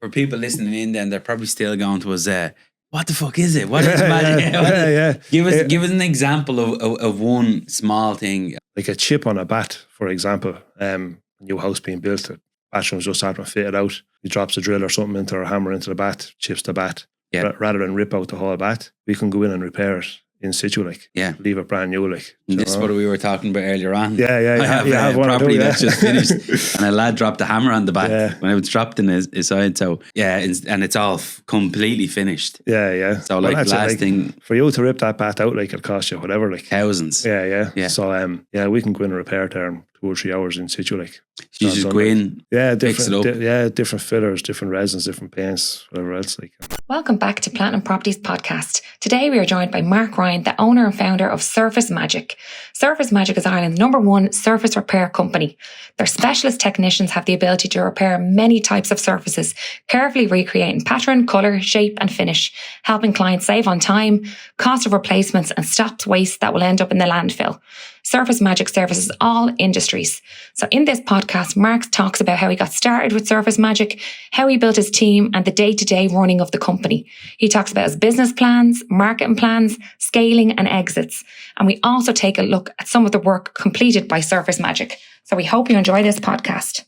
for people listening in, then they're probably still going to us, what the fuck is it? What is magic? Give us an example of one small thing. Like a chip on a bat, for example. A new house being built, the bathroom's just starting to fit it out. He drops a drill or something into or a hammer into the bat, chips the bat. Yeah. Rather than rip out the whole bat, we can go in and repair it in situ, like. Yeah. Leave it brand new, like. This is what we were talking about earlier on. Yeah. I have one property that's just finished, and a lad dropped the hammer on the bat when it was dropped in his side. So and it's all completely finished. Yeah. So like last thing for you to rip that bat out, like it'll cost you whatever, like thousands. Yeah. So we can go in and repair it there in 2 or 3 hours in situ, like. You just go in, fix it up. Different fillers, different resins, different paints, whatever else, like. Welcome back to Platinum Properties Podcast. Today we are joined by Mark Ryan, the owner and founder of Surface Magic. Surface Magic is Ireland's #1 surface repair company. Their specialist technicians have the ability to repair many types of surfaces, carefully recreating pattern, colour, shape and finish, helping clients save on time, cost of replacements and stops waste that will end up in the landfill. Surface Magic services all industries. So in this podcast, Mark talks about how he got started with Surface Magic, how he built his team and the day-to-day running of the company. He talks about his business plans, marketing plans, scaling and exits. And we also take a look at some of the work completed by Surface Magic. So we hope you enjoy this podcast.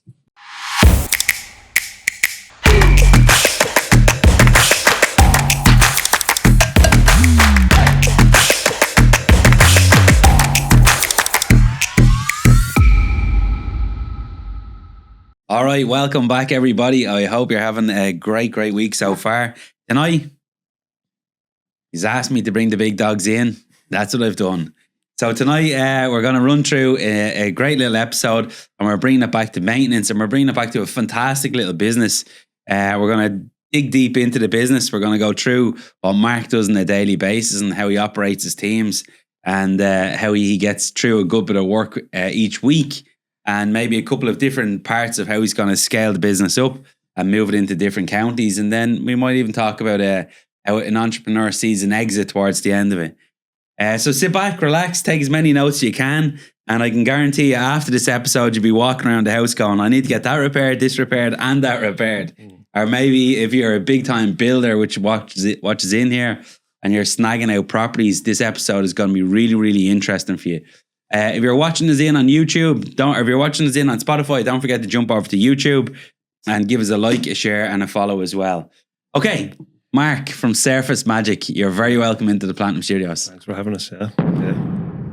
All right, welcome back, everybody. I hope you're having a great week so far. Tonight, he's asked me to bring the big dogs in. That's what I've done. So tonight, we're going to run through a great little episode, and we're bringing it back to maintenance, and we're bringing it back to a fantastic little business. We're going to dig deep into the business. We're going to go through what Mark does on a daily basis and how he operates his teams and how he gets through a good bit of work each week. And maybe a couple of different parts of how he's going to scale the business up and move it into different counties. And then we might even talk about how an entrepreneur sees an exit towards the end of it. So sit back, relax, take as many notes as you can. And I can guarantee you after this episode, you'll be walking around the house going, I need to get that repaired, this repaired, and that repaired. Or maybe if you're a big time builder which watches in here and you're snagging out properties, this episode is going to be really, really interesting for you. If you're watching us in on YouTube, if you're watching us in on Spotify, don't forget to jump over to YouTube and give us a like, a share, and a follow as well. Okay, Mark from Surface Magic, you're very welcome into the Platinum Studios. Thanks for having us. Yeah.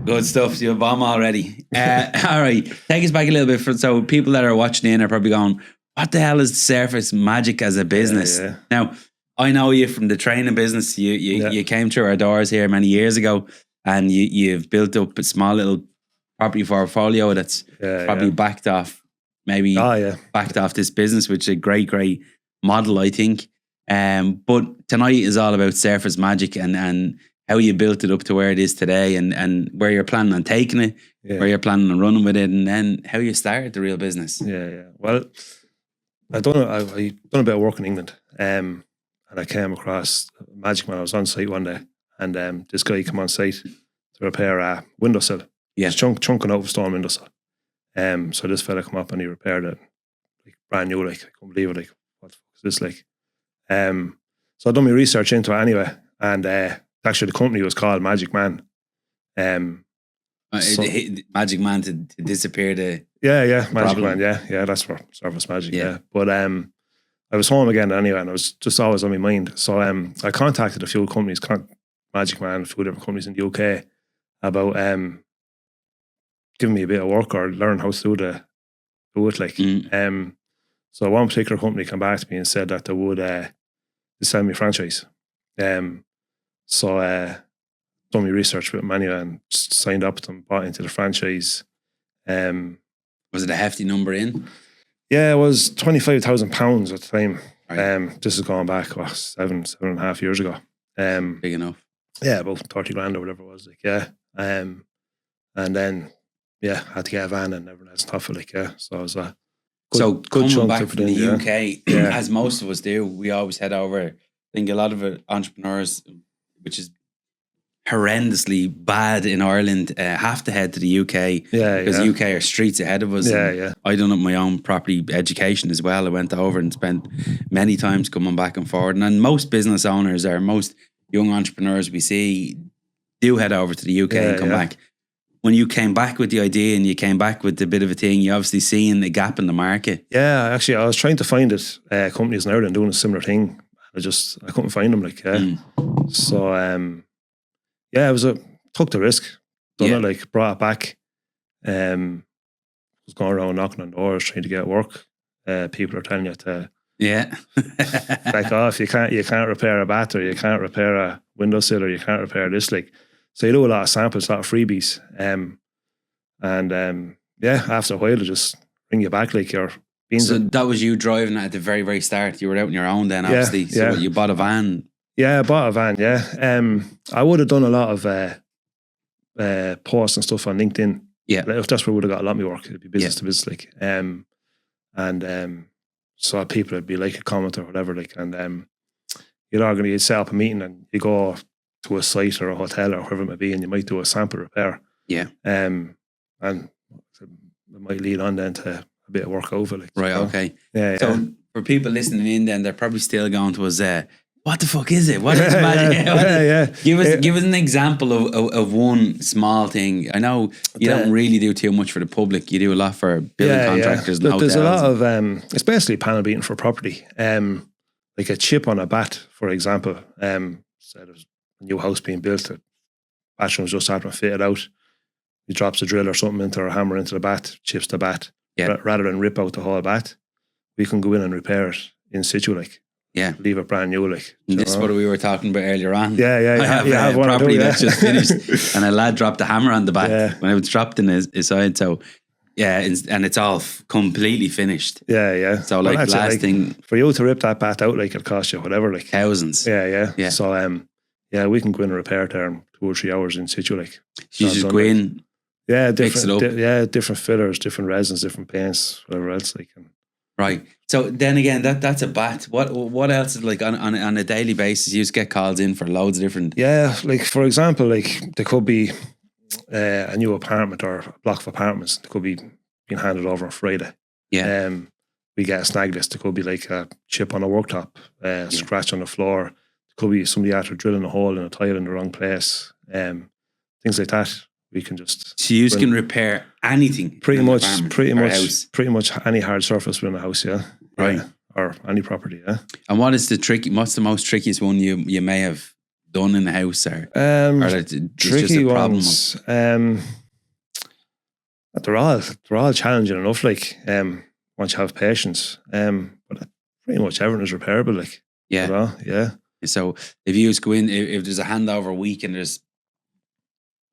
Good stuff. You're a bomb already. All right, take us back a little bit. So people that are watching in are probably going, what the hell is Surface Magic as a business? Yeah. Now, I know you from the training business. You came through our doors here many years ago. And you've built up a small little property portfolio that's probably backed off this business, which is a great model, I think. But tonight is all about Surface Magic and how you built it up to where it is today and where you're planning on taking it, where you're planning on running with it, and then how you started the real business. Yeah. Well, I've done a bit of work in England, and I came across Magic Man. I was on site one day. And this guy came on site to repair a windowsill. Yeah. It's chunking out of a stone windowsill. So this fella come up and he repaired it, like brand new, like I couldn't believe it, like what the fuck is this like? So I done my research into it anyway, and actually the company was called Magic Man. Magic Man to disappear the Magic problem. Man, yeah, that's for Surface Magic, yeah. But I was home again anyway, and I was just always on my mind. So I contacted a few companies, Magic Man, a few different companies in the UK about giving me a bit of work or learn how to do it like. So one particular company came back to me and said that they would sell me a franchise. So done my research with them anyway and signed up with them, bought into the franchise. Was it a hefty number in? Yeah, it was £25,000 at the time. Right. This is going back 7.5 years ago. Big enough. Yeah, about 30 grand or whatever it was. Like, yeah. And then, I had to get a van and everything else on top of it. Like, yeah. So it was a good coming chunk back to from put in, the UK, as most of us do, we always head over. I think a lot of entrepreneurs, which is horrendously bad in Ireland, have to head to the UK because UK are streets ahead of us. I done up my own property education as well. I went over and spent many times coming back and forward. And most business owners or most young entrepreneurs we see do head over to the UK and come back. When you came back with the idea and you came back with a bit of a thing, you obviously seen a gap in the market. Yeah, actually, I was trying to find it. Companies in Ireland doing a similar thing. I couldn't find them. So it was took the risk. Done it, brought it back. Was going around knocking on doors trying to get work. People are telling you to back off. You can't repair a bat, or you can't repair a windowsill, or you can't repair this. So you do a lot of samples, a lot of freebies. After a while they just bring you back your beans. So that was you driving at the very, very start. You were out on your own then, obviously. So you bought a van. Yeah, I bought a van, I would have done a lot of posts and stuff on LinkedIn. Yeah. If that's where I would have got a lot of my work, it'd be business to business, so people would be like a comment or whatever, you'd set up a meeting and you go to a site or a hotel or wherever it may be, and you might do a sample repair. Yeah. And it might lead on then to a bit of work over. Right, okay. Yeah. So for people listening in then, they're probably still going to us, what the fuck is it? What is magic? Give us an example of one small thing. I know you don't really do too much for the public. You do a lot for building contractors and hotels. There's a lot of, it's basically panel beating for property. Like a chip on a bat, for example. So there's a new house being built, the bathroom's just starting to fit it out. He drops a drill or something or a hammer into the bat, chips the bat. Rather than rip out the whole bat, we can go in and repair it in situ, leave it brand new, This is what we were talking about earlier on. I have one property that's just finished, and a lad dropped a hammer on the back when it was dropped in his side. So and it's all completely finished. So last thing for you to rip that bat out, it'll cost you whatever, thousands. So we can go in and repair it there in 2 or 3 hours in situ. You just go in. Fix it up. Different fillers, different resins, different paints, whatever else. Right. So then again, that's a bat. What else is on a daily basis? You just get calls in for loads of different. Yeah, for example, there could be a new apartment or a block of apartments. It could be being handed over on Friday. Yeah. We get a snag list. It could be a chip on a worktop, scratch on the floor. It could be somebody after drilling a hole in a tile in the wrong place. Things like that. We can just. So you can repair anything. Pretty much any hard surface within a house, right, or any property, And what's the most trickiest one you may have done in the house, or tricky ones? They're all challenging enough. Once you have patience, but pretty much everything is repairable. So if you just go in, if there's a handover week and there's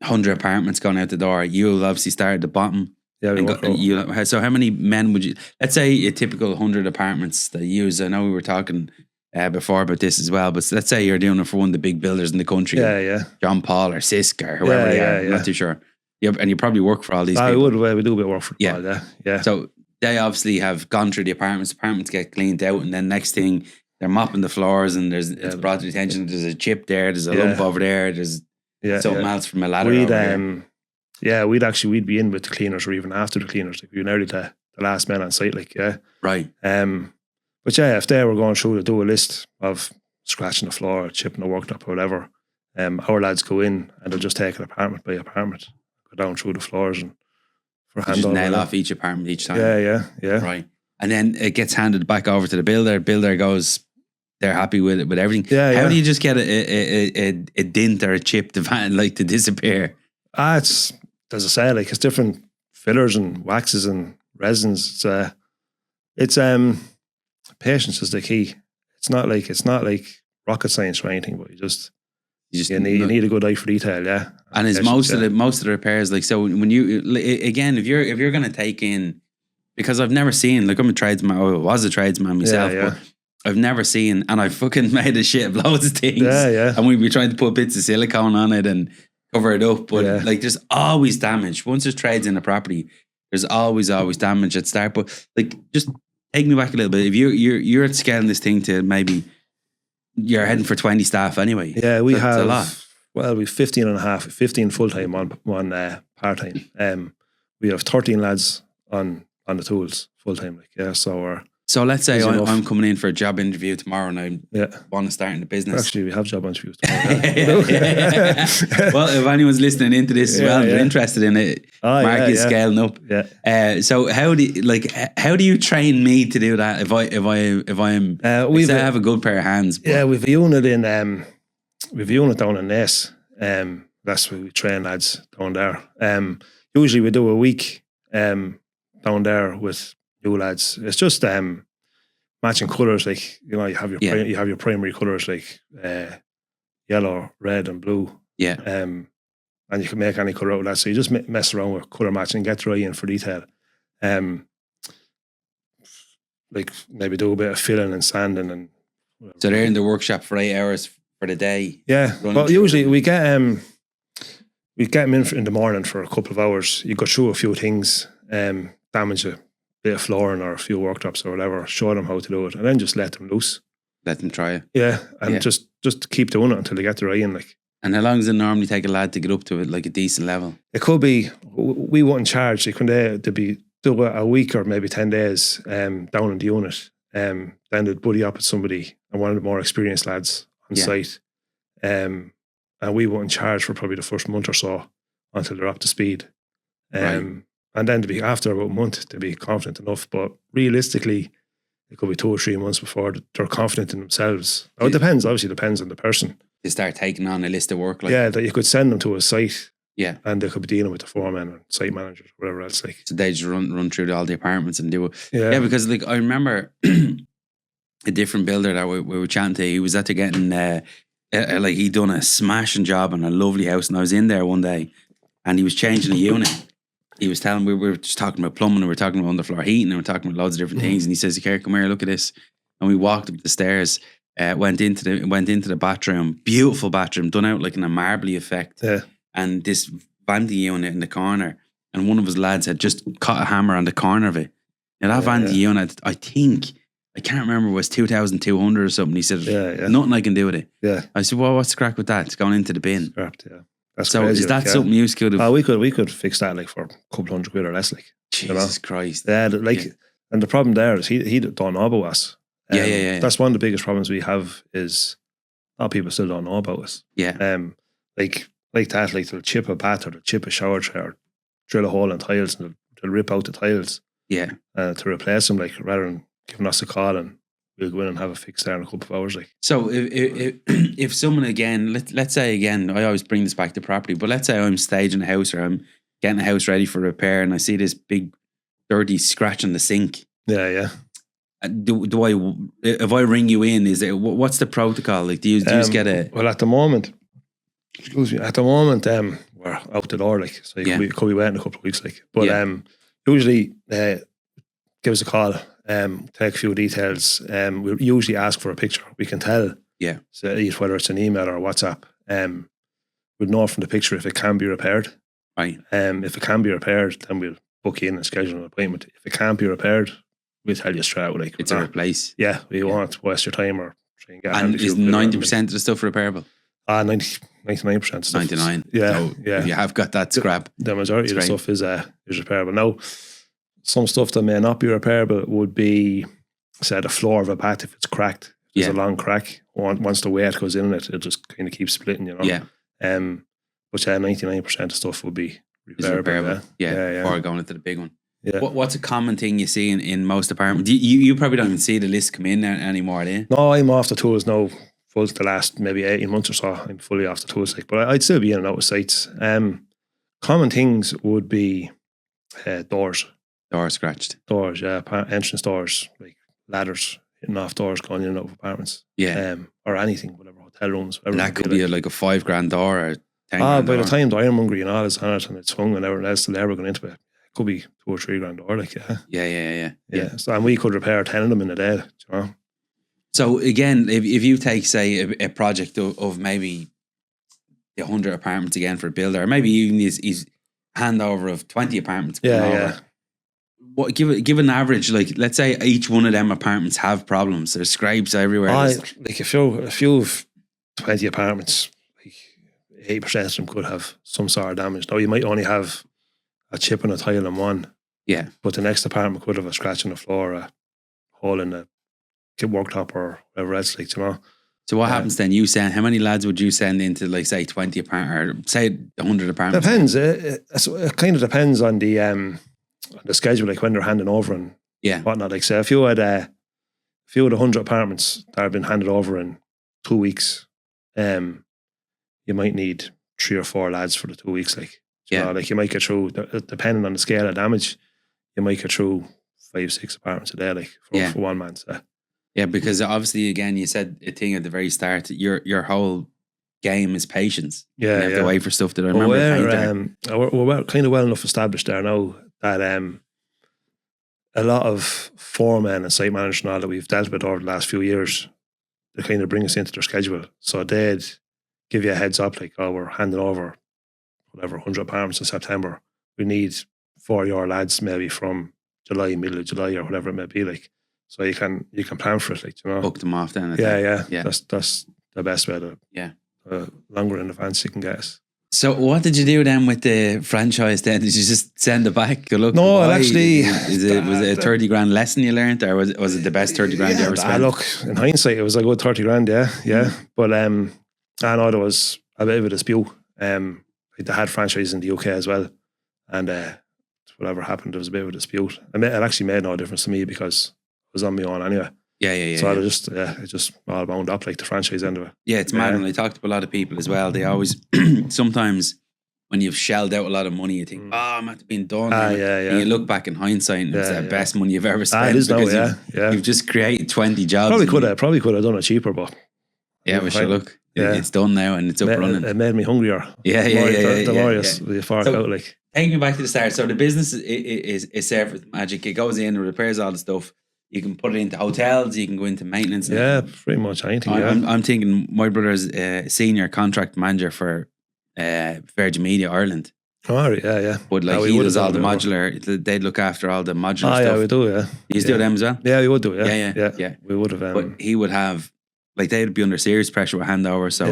100 apartments going out the door, you'll obviously start at the bottom. So how many men would you, let's say a typical 100 apartments that you use, I know we were talking before about this as well, but let's say you're doing it for one of the big builders in the country, John Paul or Sisk or whoever they are, I'm not too sure. And you probably work for all these people. We do a bit of work for Paul, So they obviously have gone through the apartments get cleaned out, and then next thing they're mopping the floors, and it's brought to the attention there's a chip there, there's a lump over there, there's something else from a ladder over there. We'd be in with the cleaners or even after the cleaners. We're nearly the last men on site, Right. But if they were going through to do a list of scratching the floor, chipping the worktop or whatever, our lads go in and they'll just take it apartment by apartment, go down through the floors and for handover. Just nail off each apartment each time. Yeah. Right. And then it gets handed back over to the builder. Builder goes, they're happy with it, with everything. How do you just get a dint or a chip to disappear? It's, as I say, it's different fillers and waxes and resins. It's patience is the key. It's not like rocket science or anything, but you need a good eye for detail, And is most of the repairs so when you again, if you're going to take in, because I've never seen, I'm a tradesman, I was a tradesman myself, but I've never seen, and I've fucking made a shit of loads of things. And we'd be trying to put bits of silicone on it and cover it up, but there's always damage. Once there's trades in a property, there's always damage at start. But just take me back a little bit. If you're scaling this thing to maybe you're heading for 20 staff anyway. Yeah, we have a lot. well, we've 15 and a half, 15 full-time, one part-time. We have 13 lads on the tools full-time. Like, yeah, so let's say Easy enough. I'm coming in for a job interview tomorrow and I yeah. want to start in the business. Actually, we have job interviews tomorrow. Yeah. Well, if anyone's listening into this as well, they're interested in it. Mark is scaling up. Yeah. So how do you train me to do that? If I'm I have a good pair of hands. But. Yeah, we've a unit down in Naas. That's where we train lads down there. Usually we do a week down there with new lads. It's just matching colours, like, you know, you have your primary colours like yellow, red and blue. Yeah. And you can make any colour out of that. So you just mess around with colour matching, get your eye in for detail. Like maybe do a bit of filling and sanding and whatever. So they're in the workshop for 8 hours for the day. Yeah. Well, usually we get them in the morning for a couple of hours. You go through a few things, damage a bit of flooring or a few worktops or whatever, show them how to do it, and then just let them loose. Let them try it. Yeah, and just keep doing it until they get their eye in. Like. And how long does it normally take a lad to get up to it, like a decent level? It could be, we wouldn't charge. It could be do a week or maybe 10 days down in the unit. Then they'd buddy up with somebody and one of the more experienced lads on site. And we wouldn't charge for probably the first month or so until they're up to speed. And then to be after about a month to be confident enough. But realistically, it could be 2 or 3 months before they're confident in themselves. Now, it depends on the person. They start taking on a list of work. That you could send them to a site. Yeah. And they could be dealing with the foreman or site managers or whatever else. Like. So they just run through all the apartments and do it. Yeah, because like I remember a different builder that we were chatting to, he was after getting like he'd done a smashing job on a lovely house, and I was in there one day and he was changing a unit. He was telling we were just talking about plumbing and we were talking about underfloor heating and we were talking about loads of different things, and he says, "Here, come here, look at this." And we walked up the stairs, went into the bathroom, beautiful bathroom, done out like in a marbly effect. Yeah. And this vanity unit in the corner, and one of his lads had just cut a hammer on the corner of it. Now that vanity unit, I can't remember, was 2,200 or something. He said, nothing I can do with it. Yeah. I said, well, what's the crack with that? It's going into the bin. Scrapped, yeah. That's so crazy, is that something you could have? We could fix that like for a couple $100 or less, like. Jesus Christ. Yeah, and the problem there is he don't know about us. Yeah. That's one of the biggest problems we have is a lot of people still don't know about us. Yeah. Like that, like they'll chip a bath or they'll chip a shower tray or drill a hole in tiles and they'll rip out the tiles. Yeah. To replace them, like, rather than giving us a call and we'll go in and have a fix there in a couple of hours. Like. So if someone, again, let's say again, I always bring this back to property, but let's say I'm staging a house or I'm getting a house ready for repair and I see this big dirty scratch on the sink. Yeah. Do I, if I ring you in, what's the protocol? Like, do you just get a... Well, at the moment, we're out the door, like, so we could be waiting a couple of weeks, like. But usually give us a call, take a few details. We usually ask for a picture. We can tell. Yeah. So whether it's an email or WhatsApp. We'd know from the picture if it can be repaired. Right. If it can be repaired, then we'll book you in and schedule an appointment. If it can't be repaired, we'll tell you straight out, like, it's a replace. Yeah, we won't waste your time or try and get. And is 90% of the stuff repairable? 99% stuff. 99. Yeah, so you have got that scrap. The majority of the stuff is repairable. Now, some stuff that may not be repairable would be, say, the floor of a bath if it's cracked. There's a long crack. Once the weight goes in it just kind of keeps splitting, you know. Yeah. But 99% of stuff would be repairable. Yeah. Before going into the big one. Yeah. What's a common thing you see in most apartments? You probably don't even see the list come in anymore, do you? No, I'm off the tools now. For the last maybe 18 months or so, I'm fully off the tools. Like, but I'd still be in and out of sites. Common things would be doors. Doors scratched. Doors, yeah. Entrance doors, like ladders hitting off doors going in and out of apartments. Yeah. Or anything, whatever, hotel rooms. Whatever. And that could be like a $5,000 door or 10 grand by door. the time the ironmongery and all is on it and it's hung and everything else, the labour going into it, could be $2,000 or $3,000 door, like, yeah. So, and we could repair 10 of them in a day, you know. So again, if you take, say, a project of maybe 100 apartments again for a builder, or maybe even his handover of 20 apartments. What give an average? Like, let's say each one of them apartments have problems. There's scrapes everywhere. Like a few of 20 apartments, like 80% of them could have some sort of damage. Now, you might only have a chip and a tile in one, Yeah. but the next apartment could have a scratch in the floor, a hole in the worktop or whatever else, like, you know. So what happens then? You send, how many lads would you send into, like, say 20 apartments, or say 100 apartments? Depends. It kind of depends on the schedule, like when they're handing over and whatnot. Like, say if you had 100 apartments that have been handed over in 2 weeks, you might need 3 or 4 lads for the 2 weeks. Like, you know, like you might get through, depending on the scale of damage, you might get through 5-6 apartments a day, like for one man. So. Yeah, because obviously, again, you said a thing at the very start. Your whole game is patience. Yeah, you have to wait for stuff that I remember. We're kind of well enough established there now that a lot of foremen and site managers and all that we've dealt with over the last few years, they kind of bring us into their schedule. So they'd give you a heads up, like, oh, we're handing over whatever 100 apartments in September. We need 4 of your lads maybe from July, middle of July or whatever it may be, like. So you can plan for it, like, you know. Book them off then. Yeah. That's the best way to. Yeah. Longer in advance you can get us. So what did you do then with the franchise then? Did you just send it back? Good luck. No, actually... was it a 30 grand lesson you learned, or was it the best 30 grand you ever spent? Look, in hindsight, it was a good 30 grand, yeah. But I know there was a bit of a dispute. They had franchises in the UK as well. And whatever happened, there was a bit of a dispute. It actually made no difference to me because I was on my own anyway. Yeah. So it just all bound up, like the franchise end of it. Yeah, it's mad. When I talked to a lot of people as well, they always, sometimes when you've shelled out a lot of money, you think, I'm at being done. And you look back in hindsight and it's the best money you've ever spent. It is now, you've just created 20 jobs. Probably could have done it cheaper, but... Yeah, we should look. It's done now and it's up running. It made me hungrier. The more you fork out, like... Take me back to the start. So the business is Surface Magic. It goes in and repairs all the stuff. You can put it into hotels. You can go into maintenance. Yeah, pretty much anything. I'm thinking my brother's senior contract manager for Virgin Media Ireland. Oh, yeah. But like he does all the modular. They'd look after all the modular stuff. Yeah, we do. Yeah, you do them as well. Yeah, we would do. Yeah. We would have. But he would have. Like they'd be under serious pressure with handover, so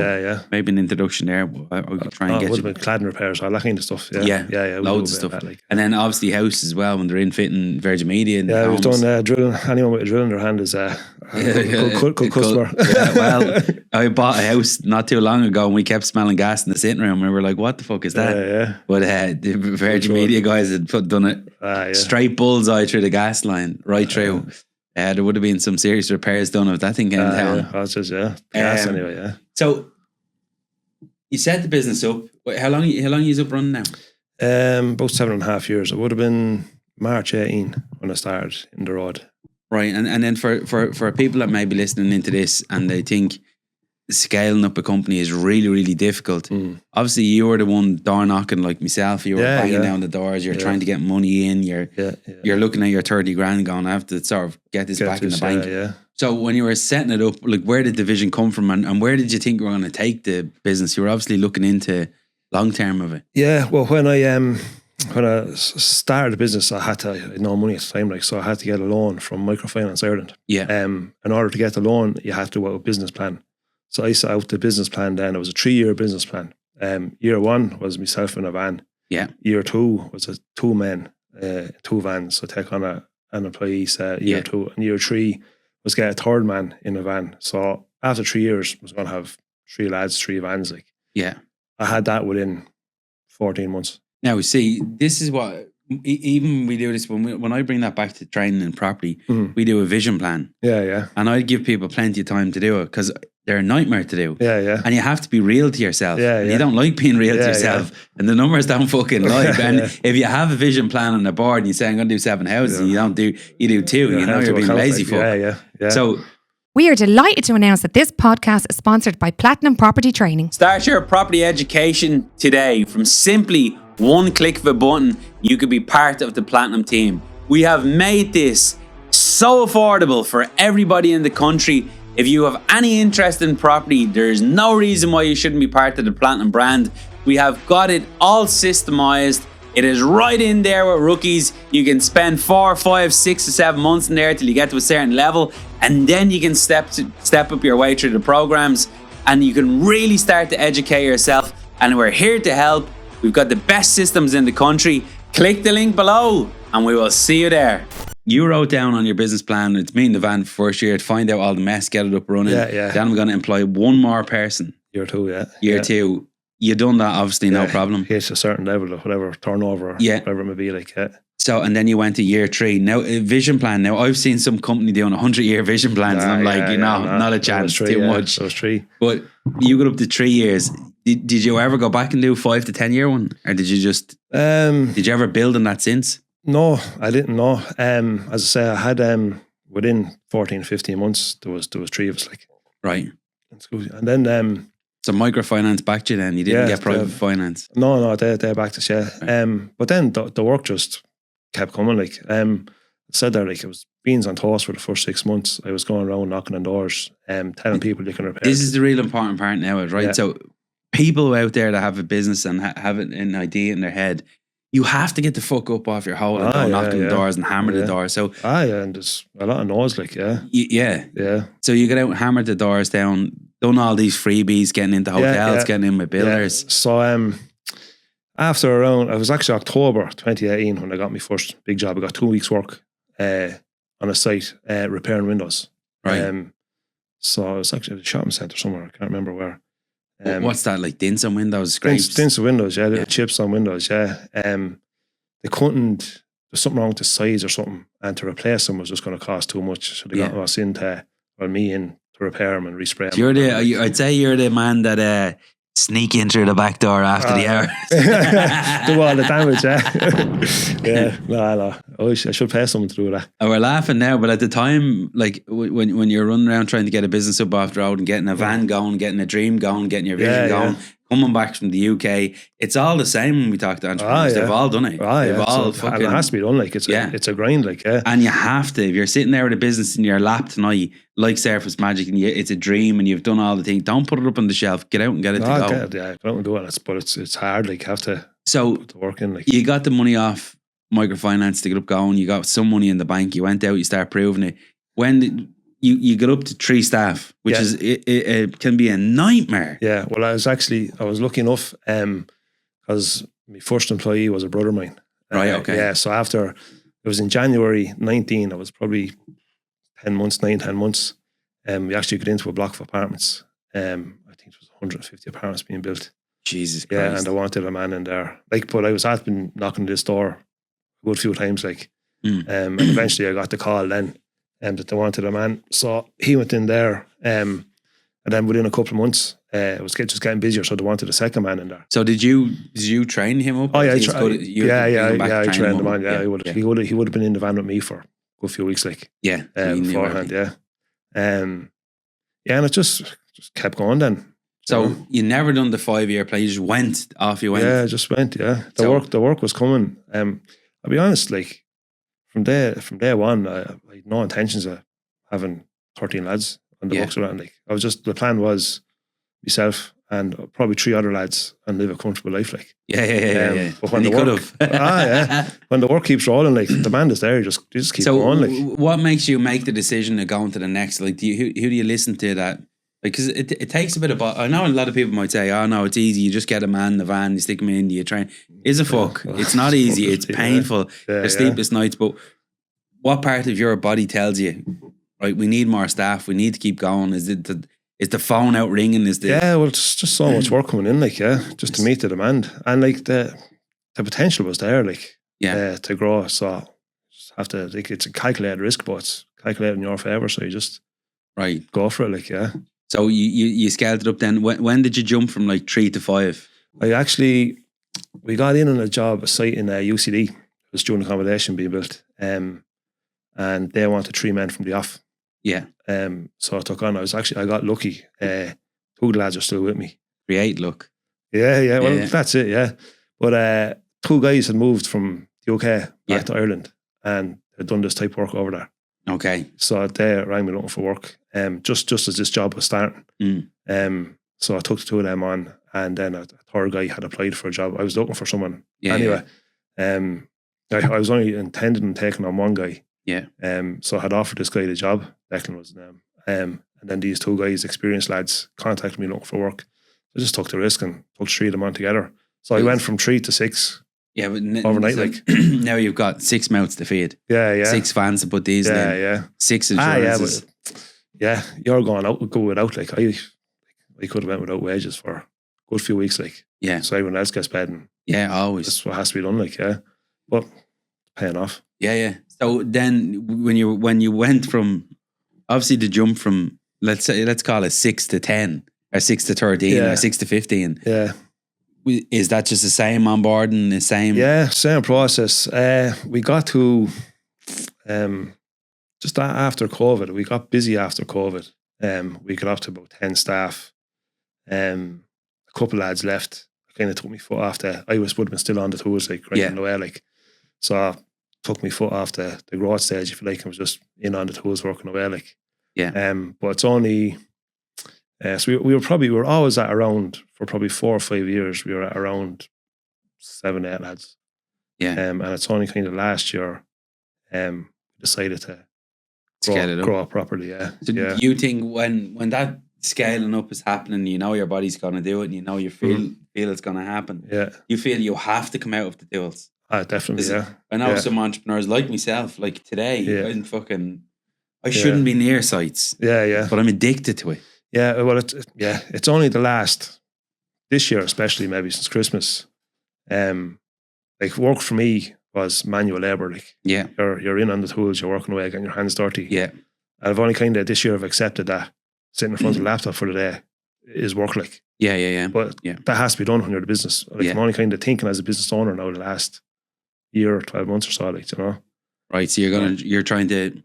maybe an introduction there. I could try and get would you. have been cladding repairs, all that kind of stuff. Yeah, loads of stuff. That, like. And then obviously house as well when they're in fitting Virgin Media. And we've done drilling. Anyone with a drill in their hand is a good customer. Well, I bought a house not too long ago and we kept smelling gas in the sitting room. And we were like, "What the fuck is that?" Yeah. But the Virgin Media guys had done it straight bullseye through the gas line right through. There would have been some serious repairs done if that thing came down. That's just gas anyway. Yeah. So you set the business up. How long is up running now? About 7.5 years. It would have been March 18 when I started in the road. Right, and then for people that may be listening into this and they think scaling up a company is really, really difficult. Obviously, you were the one door knocking like myself. You were banging down the doors. You're trying to get money in. You're looking at your 30 grand going, I have to sort of get this back in the bank. So when you were setting it up, like where did the vision come from and where did you think you were going to take the business? You were obviously looking into long term of it. Yeah, well, when I started the business, I had no money at the time, like, so I had to get a loan from Microfinance Ireland. Yeah. In order to get the loan, you had to do a business plan. So I set out the business plan then. It was a 3-year business plan. Year 1 was myself in a van. Yeah. Year 2 was 2 men, 2 vans. So take on an employee year 2. And year 3 was get a 3rd man in a van. So after 3 years, I was going to have 3 lads, 3 vans. Like, yeah. I had that within 14 months. Now, see, this is what, even we do this, when I bring that back to training and property, we do a vision plan. Yeah. And I'd give people plenty of time to do it because they're a nightmare to do. Yeah. And you have to be real to yourself. Yeah. You don't like being real to yourself. And the numbers don't fucking lie. And if you have a vision plan on the board and you say, I'm going to do 7 houses, and you do 2, you know you're being lazy fuck. Yeah. So we are delighted to announce that this podcast is sponsored by Platinum Property Training. Start your property education today. From simply one click of a button, you could be part of the Platinum team. We have made this so affordable for everybody in the country. If you have any interest in property, there's no reason why you shouldn't be part of the Platinum brand. We have got it all systemized. It is right in there with rookies. You can spend 4, 5, 6 or 7 months in there till you get to a certain level, and then you can step up your way through the programs, and you can really start to educate yourself and we're here to help. We've got the best systems in the country. Click the link below and we will see you there. You wrote down on your business plan, it's me in the van for first year to find out all the mess, get it up running. Then I'm going to employ one more person. Year two, Year two. You done that, obviously, no problem. It's a certain level of whatever turnover, whatever it may be like. So, and then you went to year three. Now, a vision plan. Now, I've seen some company doing 100-year vision plans, and I'm like, not a chance, too much. So it's 3. But you got up to 3 years. Did you ever go back and do 5 to 10 year one, or did you just? Did you ever build on that since? No, I didn't know. As I say, I had within 14, 15 months there was 3 of us, like, right. And then so microfinance backed you then? You didn't get private finance? No, they backed us, Right. But then the work just kept coming. Like I said there, like, it was beans on toast for the first 6 months. I was going around knocking on doors, telling people you can repair. This is the real important part now, right? Yeah. So people out there that have a business and have an idea in their head, you have to get the fuck up off your hole and go knock on the doors and hammer the doors. So and there's a lot of noise, like yeah. So you get out and hammer the doors down, done all these freebies, getting into hotels, getting in with builders. Yeah. So after around, it was actually October 2018 when I got my first big job. I got 2 weeks work on a site repairing windows. Right. So it was actually at a shopping centre somewhere. I can't remember where. What's that, like dents on windows, scrapes? Dents on windows, little chips on windows, They couldn't, there's something wrong with the size or something, and to replace them was just going to cost too much. So they got us me in to repair them and respray them. I'd say you're the man that sneak in through the back door after the hour. Do all the damage, No. I should pay someone to do that. And we're laughing now, but at the time, like when you're running around trying to get a business up off the road and getting a van going, getting a dream going, getting your vision going, coming back from the UK, it's all the same when we talk to entrepreneurs. They've all done it. They've all fucking... And it has to be done, like, it's a grind, like, And you have to. If you're sitting there with a business in your lap tonight, like Surface Magic, and it's a dream and you've done all the things, don't put it up on the shelf. Get out and get it to go. Get out and do it. But it's hard, like, you have to put the work in. Like. You got the money off microfinance to get up going, you got some money in the bank, you went out, you start proving it. When you get up to 3 staff, which is it can be a nightmare. Yeah, well, I was lucky enough because my first employee was a brother of mine. Right, okay. Yeah, so after, it was in January 19, I was probably 10 months. We actually got into a block of apartments. I think it was 150 apartments being built. Jesus Christ. Yeah, and I wanted a man in there. Like, but I'd been knocking this door a good few times, like. And eventually I got the call then that they wanted a man. So he went in there, and then within a couple of months, it was just getting busier, so they wanted a second man in there. So did you train him up? Oh yeah, I trained him on. Yeah, he would have been in the van with me for a good few weeks, like. Yeah, beforehand. And it just kept going then. So you never done the 5-year plan, you just went. Yeah, just went. Yeah, the work was coming. I'll be honest, like, from day one, I had no intentions of having 13 lads on the books around. Like, the plan was myself and probably 3 other lads and live a comfortable life, like. Yeah. But when when the work keeps rolling, like, the demand is there, you just keep going. Like, what makes you make the decision of going to the next? Like, who do you listen to that? Because it takes a bit of... I know a lot of people might say, oh no, it's easy, you just get a man in the van, you stick him in, you train. It's a fuck. It's not easy, it's painful. There's sleepless nights, but what part of your body tells you, right, we need more staff, we need to keep going? Is the phone out ringing? Well, it's just so much work coming in, like, just to meet the demand. And, like, the potential was there, like, to grow. So just have to, like, it's a calculated risk, but it's calculated in your favour, so you just go for it, like, So you scaled it up then. When did you jump from like 3 to 5? We got in on a site in UCD. It was student accommodation being built. And they wanted 3 men from the off. Yeah. So I took on, I got lucky. 2 of the lads are still with me. Create luck. Yeah. Well, that's it, yeah. But 2 guys had moved from the UK back to Ireland and had done this type of work over there. Okay. So they rang me looking for work, just as this job was starting. So I took the 2 of them on, and then a 3rd guy had applied for a job. I was looking for someone anyway. I was only intending on taking on 1 guy. Yeah. So I had offered this guy the job. Declan was his name. And then these 2 guys, experienced lads, contacted me looking for work. I just took the risk and took 3 of them on together. So I went from 3 to 6 Yeah, but overnight. so Like now you've got 6 mouths to feed. yeah. 6 vans to put these Yeah, in. yeah. 6 insurances. But you're going out, go without. Like I could have went without wages for a good few weeks. Like so everyone else gets paid, and always. that's what has to be done. Like but paying off. Yeah. So then when you went from obviously the jump from let's call it 6 to 10 or 6 to 13 or 6 to 15. Yeah. Is that just the same on board and the same? Yeah, same process. We got to just after COVID. We got busy after COVID. We got up to about 10 staff. A couple lads left. Kind of took my foot off I would have been still on the tools, like grinding away, like. So took my foot off the growth stage, if you like. I was just in on the tools working away, like. Yeah. But it's only. So we were always at around, for probably 4 or 5 years, we were at around 7, 8 lads. Yeah. And it's only kind of last year we decided to grow up properly. Yeah. So do you think when that scaling up is happening, you know your body's going to do it, and you know you feel it's going to happen. Yeah. You feel you have to come out of the tools. Definitely. Yeah. I know some entrepreneurs like myself, like today, I shouldn't be near sites. Yeah. But I'm addicted to it. Yeah. Well, it's only this year, especially maybe since Christmas. Like work for me was manual labor. Like you're in on the tools, you're working away, getting your hands dirty. Yeah. And I've only kind of this year I've accepted that sitting in front of the laptop for the day is work. Like but that has to be done when you're the business. Like I'm only kind of thinking as a business owner now the last year or 12 months or so, like, you know. Right. So you're trying to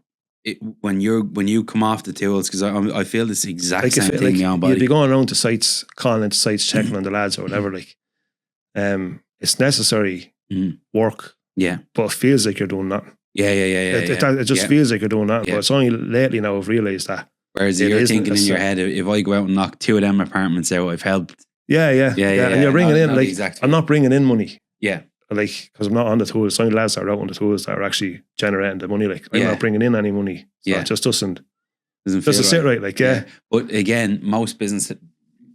when you come off the tools, because I feel this exact same thing in my own body. You'd be going around to sites, calling into sites, checking on the lads or whatever. Like, it's necessary work. Yeah, but it feels like you're doing nothing. Yeah. It just feels like you're doing nothing. But it's only lately now I've realised that. Whereas you're thinking in your head, if I go out and knock 2 of them apartments out, I've helped. Yeah. And you're bringing in, like, exactly. I'm not bringing in money. Yeah. Like, because I'm not on the tools. It's only lads that are out on the tools that are actually generating the money. Like, I'm not bringing in any money. So it just doesn't sit right. Like, But again, most business,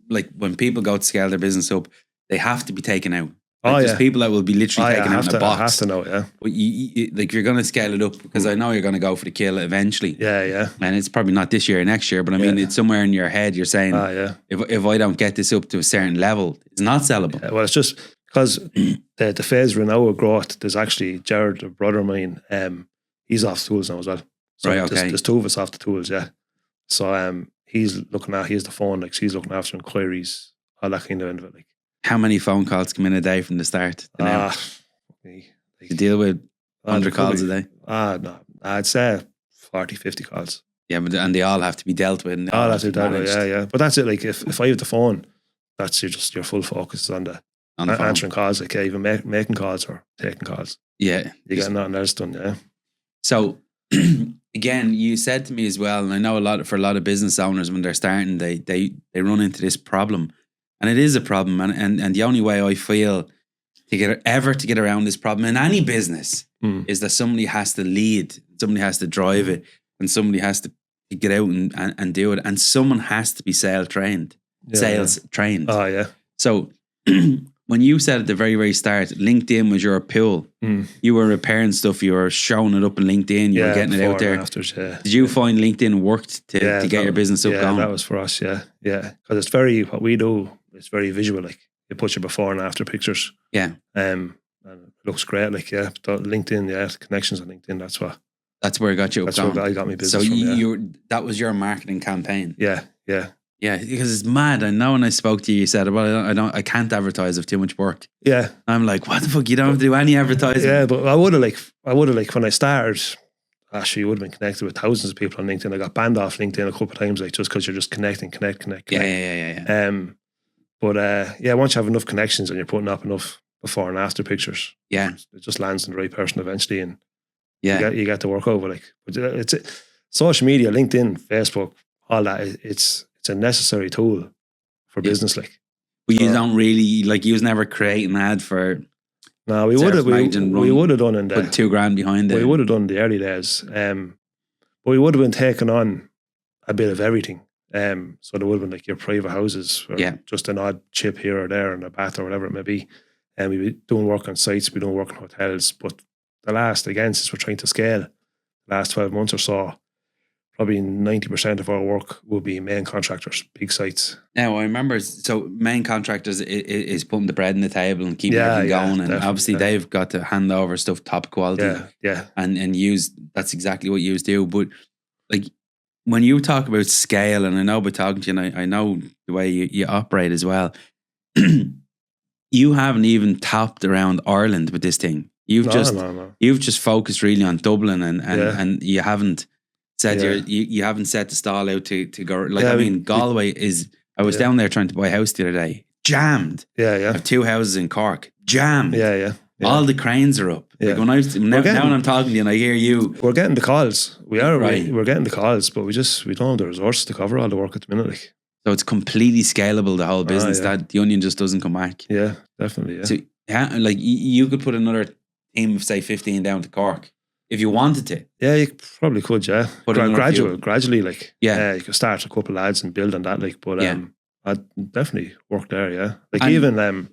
like when people go to scale their business up, they have to be taken out. Like, there's people that will be literally taken out in a box. I have to know, yeah. But like, you're going to scale it up because I know you're going to go for the kill eventually. Yeah. And it's probably not this year or next year, but I mean, it's somewhere in your head. You're saying, if I don't get this up to a certain level, it's not sellable. Yeah, well, it's just because the phase we're now of growth, there's actually Jared, a brother of mine, he's off the tools now as well. So right, okay. There's 2 of us off the tools, yeah. So he's the phone, like, he's looking after inquiries, all that kind of end of it, like. How many phone calls come in a day from the start to now? You deal with 100 calls a day? No. I'd say 40, 50 calls. Yeah, and they all have to be dealt with. And all have to be dealt with, yeah. But that's it, like, if I have the phone, that's your full focus on the answering calls, like, even making calls or taking calls. Yeah. You get nothing else done, yeah. So, again, you said to me as well, and I know for a lot of business owners, when they're starting, they run into this problem. And it is a problem, and the only way I feel to get around this problem in any business is that somebody has to lead, somebody has to drive it, and somebody has to get out and do it, and someone has to be sales trained. Oh yeah. So when you said at the very, very start, LinkedIn was your pool. You were repairing stuff, you were showing it up on LinkedIn, you were getting it out there. Did you find LinkedIn worked to get your business up going? Yeah, that was for us. Yeah. Because what we do. It's very visual, like you put your before and after pictures. Yeah. And it looks great, like, LinkedIn, connections on LinkedIn, that's where it got you up. That's where I got my business from, that was your marketing campaign. Yeah. Yeah, because it's mad. I know when I spoke to you, you said, well, I can't advertise of too much work. Yeah. I'm like, what the fuck, you don't have to do any advertising. Yeah, but I would have when I started, actually, you would have been connected with thousands of people on LinkedIn. I got banned off LinkedIn a couple of times, like, just because you're just connect. Yeah. But once you have enough connections and you're putting up enough before and after pictures, it just lands in the right person eventually, and you get to work over. Like, but it's social media, LinkedIn, Facebook, all that. It's a necessary tool for business, like. But you don't really, like, you was never create an ad for. No, we would have done in the put $2,000 behind it. We would have done in the early days, but we would have been taking on a bit of everything. So there would have been like your private houses, or just an odd chip here or there in a bath or whatever it may be. And we'd be doing work on sites, we'd be doing work in hotels. But the last, again, since we're trying to scale, the last 12 months or so, probably 90% of our work will be main contractors, big sites. Now, I remember, so main contractors is putting the bread on the table and keeping everything going. And obviously they've got to hand over stuff top quality and use, that's exactly what you do. But like when you talk about scale, and I know by talking to you, and I know the way you operate as well, you haven't even topped around Ireland with this thing. You've just focused really on Dublin and you haven't said you haven't set the stall out to go. Like, I mean, Galway is, I was down there trying to buy a house the other day, jammed. I have 2 houses in Cork, jammed. All the cranes are up. Like when now when I'm talking to you and I hear you, we're getting the calls. We're getting the calls, but we don't have the resources to cover all the work at the minute. Like. So it's completely scalable, the whole business. That the onion just doesn't come back. Yeah, definitely. Yeah. So like you could put another team of say 15 down to Cork if you wanted to. Yeah, you probably could. Yeah, gradually. Like you could start a couple of lads and build on that. Like, but I'd definitely work there. Yeah, like even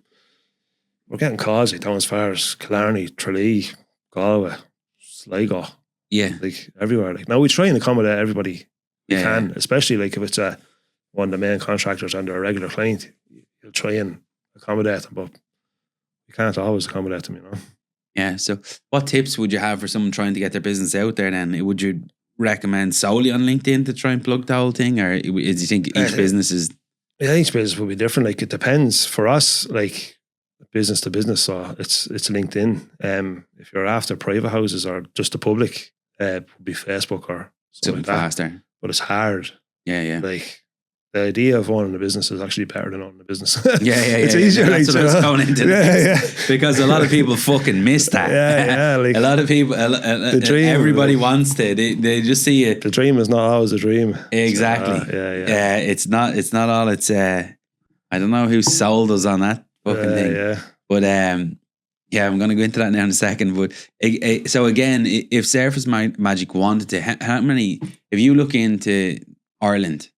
we're getting calls like down as far as Killarney, Tralee, Galway, Sligo. Yeah, like everywhere. Like now we try and accommodate everybody we can, especially like if it's one of the main contractors and they're a regular client, you'll try and accommodate them, but you can't always accommodate them, you know. Yeah. So what tips would you have for someone trying to get their business out there then? Would you recommend solely on LinkedIn to try and plug the whole thing, or do you think each business is? Yeah, each business will be different. Like it depends. For us, like business to business, so it's LinkedIn. If you're after private houses or just the public, it would be Facebook or something like faster. But it's hard. Yeah. Like the idea of owning a business is actually better than owning a business. It's easier. That's what I was going into. Because a lot of people fucking miss that. Like a lot of people, the dream, everybody wants to. They just see it. The dream is not always a dream. Exactly. It's not all. It's I don't know who sold us on that fucking thing. Yeah. But I'm going to go into that now in a second. But so again, if Surface Magic wanted to, how many? If you look into Ireland.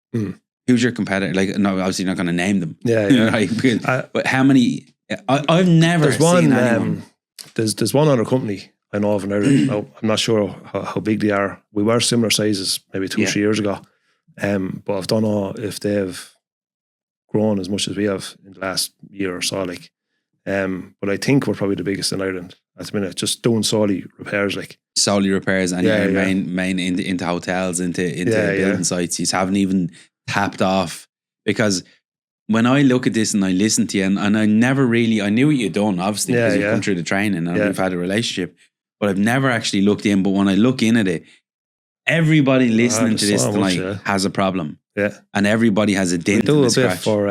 Who's your competitor? Like, no, obviously you're not going to name them. Right? But how many? I've never seen anyone. There's one other company I know of in Ireland. I'm not sure how big they are. We were similar sizes maybe 2 or 3 years ago. But I don't know if they've grown as much as we have in the last year or so. Like, but I think we're probably the biggest in Ireland at the minute. Just doing solely repairs, like solely repairs, and main into hotels, into building sites. You haven't even tapped off, because when I look at this and I listen to you, and I never really, I knew what you'd done, obviously, because you've come through the training and we've had a relationship, but I've never actually looked in. But when I look in at it, everybody listening to this tonight has a problem. Yeah. And everybody has a dent. We do a bit for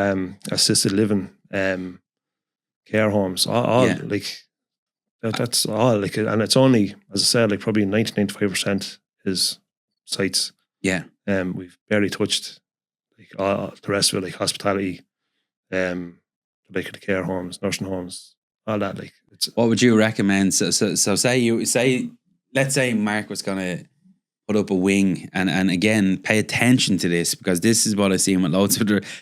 assisted living, care homes, all like that's all, like, and it's only, as I said, like probably 90-95% is sites. Yeah. We've barely touched like all the rest of it, like hospitality, like the care homes, nursing homes, all that. Like, what would you recommend? So let's say Mark was going to put up a wing, and again, pay attention to this, because this is what I see with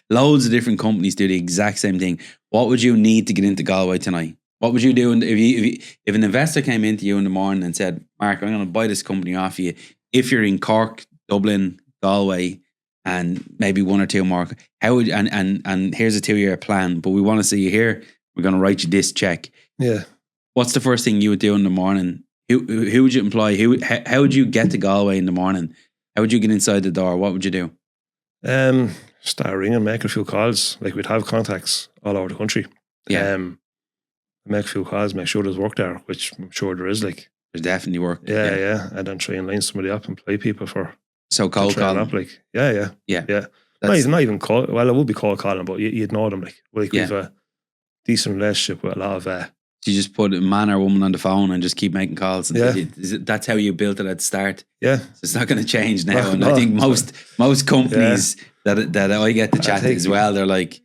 loads of different companies do the exact same thing. What would you need to get into Galway tonight? What would you do if an investor came into you in the morning and said, Mark, I'm going to buy this company off you. If you're in Cork, Dublin, Galway, and maybe 1 or 2 more, how would and here's a 2-year plan, but we want to see you here. We're going to write you this check. Yeah. What's the first thing you would do in the morning? Who would you employ? How would you get to Galway in the morning? How would you get inside the door? What would you do? Start ringing, make a few calls. Like, we'd have contacts all over the country. Yeah. Make a few calls, make sure there's work there, which I'm sure there is. Like, there's definitely work. Yeah. And then try and line somebody up, employ people for. So cold calling. Up, like, yeah. Not even call. Well, it would be cold calling, but you'd know them. Like we have a decent relationship with a lot of. So you just put a man or woman on the phone and just keep making calls. And that's how you built it at the start. Yeah. So it's not going to change now. I think most companies that I get to chat to as well, they're like,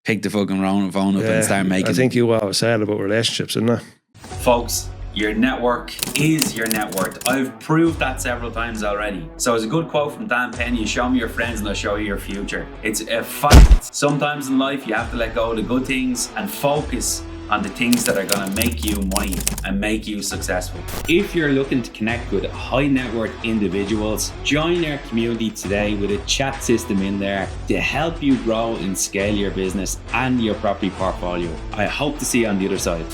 pick the fucking phone up and start making. I think you always said about relationships, isn't it? Folks, Your network is your net worth. I've proved that several times already. So it's a good quote from Dan Penn, you show me your friends and I'll show you your future. It's a fact. Sometimes in life you have to let go of the good things and focus on the things that are going to make you money and make you successful. If you're looking to connect with high net worth individuals, join our community today with a chat system in there to help you grow and scale your business and your property portfolio. I hope to see you on the other side.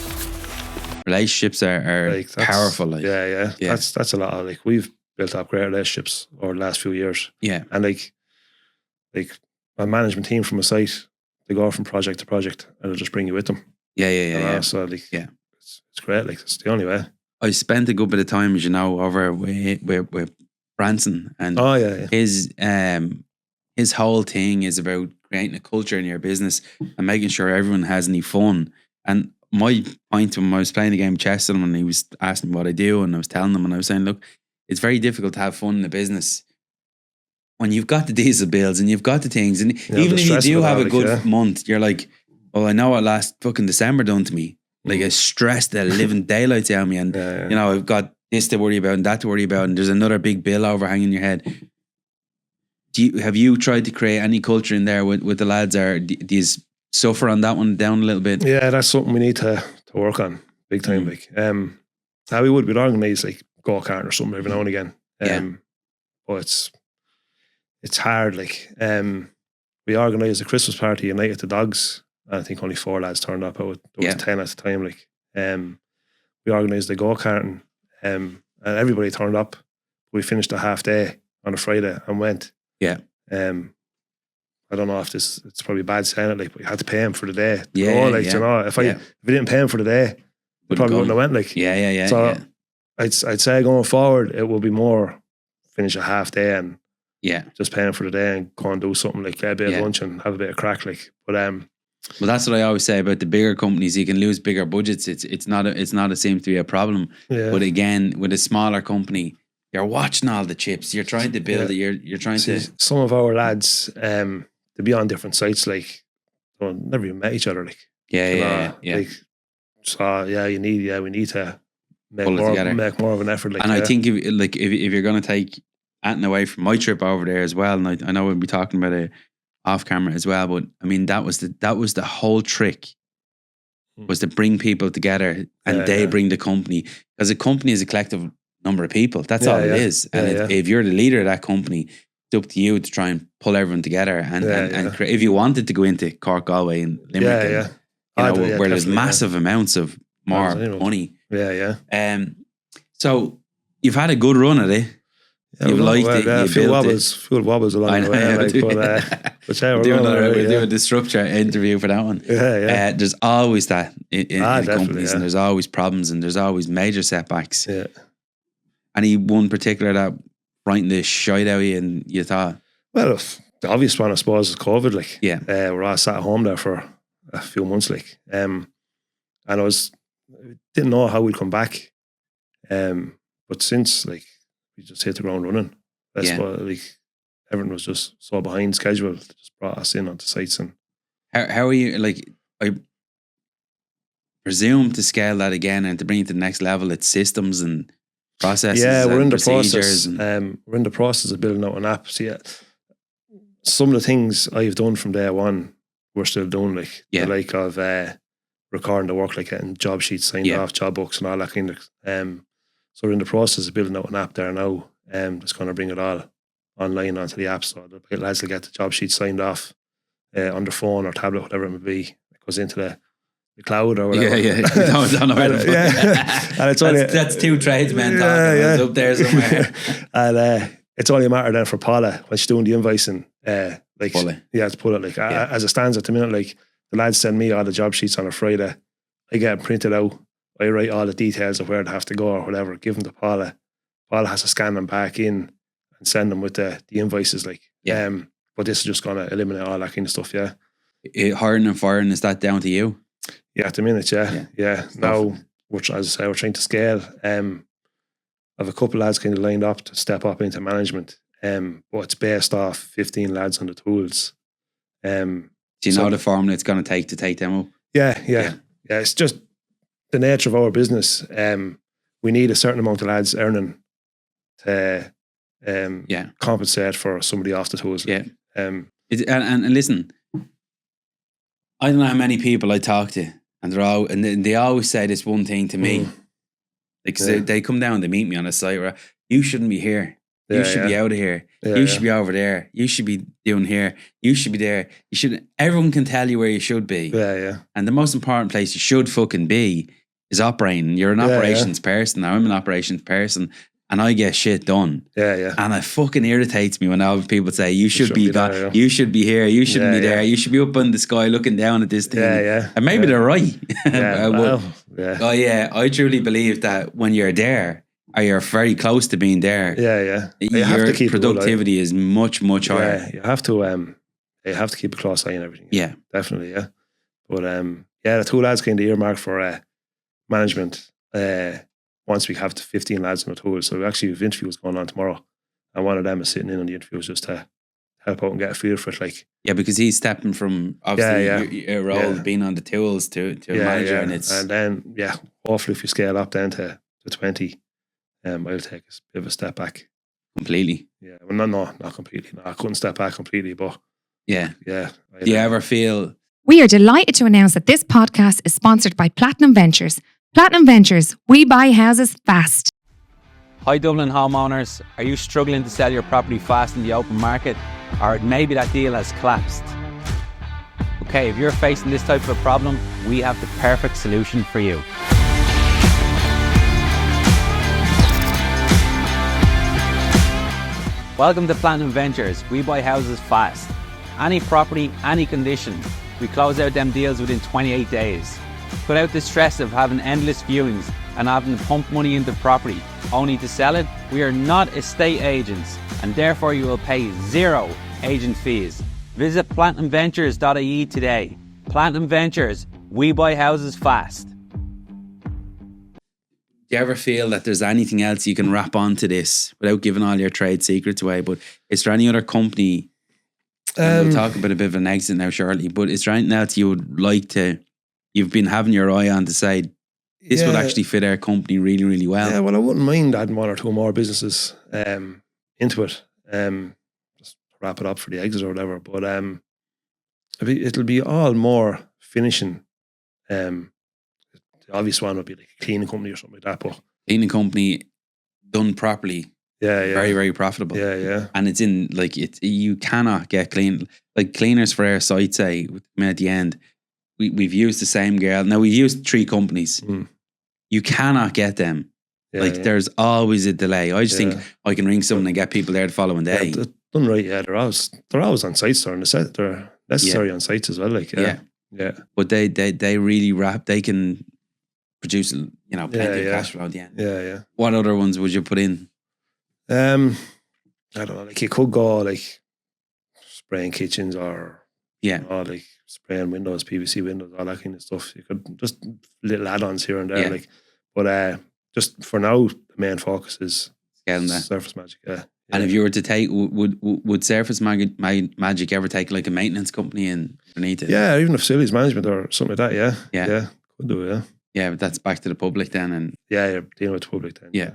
Relationships are like, powerful. Yeah. That's a lot of, like, we've built up great relationships over the last few years. Yeah. And like my management team from a site, they go from project to project and they'll just bring you with them. Yeah. So like, it's great. Like, it's the only way. I spent a good bit of time, as you know, over with Branson, and his whole thing is about creating a culture in your business and making sure everyone has any fun. And my point when I was playing the game of chess with him, and he was asking me what I do, and I was telling him, and I was saying, look, it's very difficult to have fun in the business when you've got the diesel bills and you've got the things, and even if you do have a good month, you're like, well, I know what last fucking December done to me. Like, I stressed the living daylights out of me, and you know, I've got this to worry about and that to worry about, and there's another big bill overhanging your head. Have you tried to create any culture in there with the lads, or do you suffer on that one down a little bit? Yeah, that's something we need to work on big time. Like, we'd organise like go-kart or something every now and again. But it's hard. Like, we organised a Christmas party United the Dogs. I think only 4 lads turned up. There was 10 at the time. Like, we organised the go-karting, and everybody turned up. We finished a half day on a Friday and went. Yeah. I don't know if it's probably bad saying it, like, but you had to pay him for the day. You know, if we didn't pay him for the day, we probably wouldn't have went. Like, So I'd say going forward, it will be more finish a half day and just pay him for the day and go and do something, like get a bit of lunch and have a bit of crack. Like, but well, that's what I always say about the bigger companies. You can lose bigger budgets. It's not a seem to be a problem. Yeah. But again, with a smaller company, you're watching all the chips. You're trying to build it. You're trying to. Some of our lads, to be on different sites, like, never even met each other. Like, Like, so we need to make more of an effort. Like, and I think if you're going to take anything away from my trip over there as well, and I know we'll be talking about it off camera as well, but I mean that was the whole trick, was to bring people together, and they bring the company, because a company is a collective number of people. That's all it is. And if you're the leader of that company, it's up to you to try and pull everyone together and create. If you wanted to go into Cork, Galway, and Limerick, where there's massive amounts of more money. So you've had a good run at it. You've liked it. You built it. Few wobbles along the way. We'll do a disruptor interview for that one. There's always that in companies, and there's always problems, and there's always major setbacks. Any one particular that frightened the shite out of you, and you thought? Well, the obvious one, I suppose, is COVID. Like, we're all sat at home there for a few months. Like, and I didn't know how we'd come back. But since, like, we just hit the ground running. That's what, like, everyone was just so behind schedule. They just brought us in onto sites. And how are you? Like, I presume to scale that again and to bring it to the next level, it's systems and processes. We're in the process. We're in the process of building out an app. So some of the things I've done from day one, we're still doing. Like, the like of recording the work, like getting job sheets signed off, job books, and all that kind of. So we're in the process of building out an app there now. That's going to bring it all online onto the app. So the lads will get the job sheet signed off on their phone or tablet, whatever it may be. It goes into the cloud or whatever. Don't know where to put it. And it's that's two tradesmen talking. It's up there somewhere. And it's only a matter then for Paula when she's doing the invoicing. To pull it. Like, as it stands at the minute, like, the lads send me all the job sheets on a Friday. I get them printed out. I write all the details of where they have to go or whatever, give them to Paula. Paula has to scan them back in and send them with the invoices. Like, but this is just going to eliminate all that kind of stuff. Hiring and firing, is that down to you? At the minute, Now, as I say, we're trying to scale. I have a couple of lads kind of lined up to step up into management. But it's based off 15 lads on the tools. Do you know the formula it's going to take them up? Yeah. It's just the nature of our business. we need a certain amount of lads earning to compensate for somebody off the tools. Yeah. And listen, I don't know how many people I talk to, and they always say this one thing to me. Because they come down, they meet me on a site where you shouldn't be here. You should be out of here. You should be over there. You should be doing here. You should be there. You should. Everyone can tell you where you should be. And the most important place you should fucking be is operating. You're an operations person. Now I'm an operations person, and I get shit done. And it fucking irritates me when all people say you should be there, you should be here. You shouldn't be there. You should be up in the sky looking down at this thing. And maybe they're right. I truly believe that when you're there, or you're very close to being there, your productivity is much higher. You have to keep a close eye on everything. Definitely. But the 2 lads kind of earmarked for management. Once we have 15 lads on the tour, so actually have interviews going on tomorrow, and one of them is sitting in on the interviews just to help out and get a feel for it. Like, because he's stepping from obviously your role being on the tools to a manager, and then hopefully if you scale up then to 20, I'll take a bit of a step back completely. Well, not completely. No, I couldn't step back completely, but do you ever feel? We are delighted to announce that this podcast is sponsored by Platinum Ventures. Platinum Ventures, we buy houses fast. Hi Dublin homeowners, are you struggling to sell your property fast in the open market, or maybe that deal has collapsed? Okay, if you're facing this type of a problem, we have the perfect solution for you. Welcome to Platinum Ventures. We buy houses fast. Any property, any condition. We close out them deals within 28 days. Without the stress of having endless viewings and having to pump money into property only to sell it. We are not estate agents, and therefore you will pay 0 agent fees. Visit platinumventures.ie today. Platinum Ventures, we buy houses fast. Do you ever feel that there's anything else you can wrap onto this without giving all your trade secrets away? But is there any other company? We'll talk about a bit of an exit now shortly, but is there anything else you would like to? You've been having your eye on to say this would actually fit our company really, really well. Yeah, well, I wouldn't mind adding 1 or 2 more businesses into it. Just wrap it up for the exit or whatever. But it'll be all more finishing. The obvious one would be like a cleaning company or something like that. But cleaning company done properly. Very, very profitable. And it's in you cannot get clean. Like cleaners for our site say at the end, we've used the same girl. Now we've used 3 companies. You cannot get them. There's always a delay. I just think I can ring someone and get people there the following day. Done right, they're always on sites. They're necessary on sites as well. But they really they can produce plenty of cash flow at the end. What other ones would you put in? I don't know. Like you could go like spraying kitchens or like spraying windows, PVC windows, all that kind of stuff. You could just little add-ons here and there, but just for now, the main focus is Surface Magic. And if you were to take, would Surface Magic ever take like a maintenance company underneath it? Yeah, even a facilities management or something like that. Yeah, could do. Yeah, but that's back to the public then, and you're dealing with the public then. Yeah.